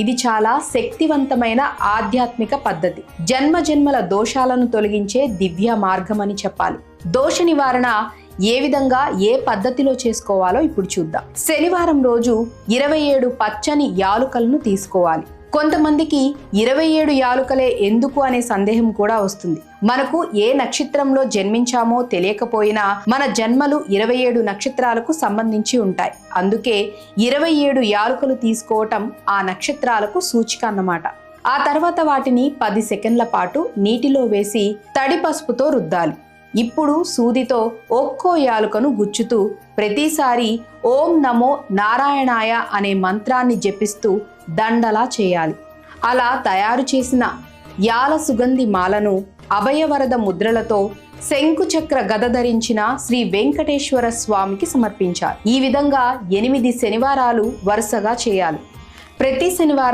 ఇది చాలా శక్తివంతమైన ఆధ్యాత్మిక పద్ధతి. జన్మ జన్మల దోషాలను తొలగించే దివ్య మార్గం అని చెప్పాలి. దోష నివారణ ఏ విధంగా ఏ పద్ధతిలో చేసుకోవాలో ఇప్పుడు చూద్దాం. శనివారం రోజు 27 పచ్చని యాలుకలను తీసుకోవాలి. కొంతమందికి 27 యాలుకలే ఎందుకు అనే సందేహం కూడా వస్తుంది. మనకు ఏ నక్షత్రంలో జన్మించామో తెలియకపోయినా మన జన్మలు 27 నక్షత్రాలకు సంబంధించి ఉంటాయి. అందుకే 27 యాలుకలు తీసుకోవటం ఆ నక్షత్రాలకు సూచిక అన్నమాట. ఆ తర్వాత వాటిని 10 సెకండ్ల పాటు నీటిలో వేసి తడి పసుపుతో రుద్దాలి. ఇప్పుడు సూదితో ఒక్కో యాలుకను గుచ్చుతూ ప్రతిసారి ఓం నమో నారాయణాయ అనే మంత్రాన్ని జపిస్తూ దండలా చేయాలి. అలా తయారు చేసిన యాల సుగంధి మాలను అభయవరద ముద్రలతో శంకుచక్ర గద ధరించిన శ్రీ వెంకటేశ్వర స్వామికి సమర్పించాలి. ఈ విధంగా 8 శనివారాలు వరుసగా చేయాలి. ప్రతి శనివారం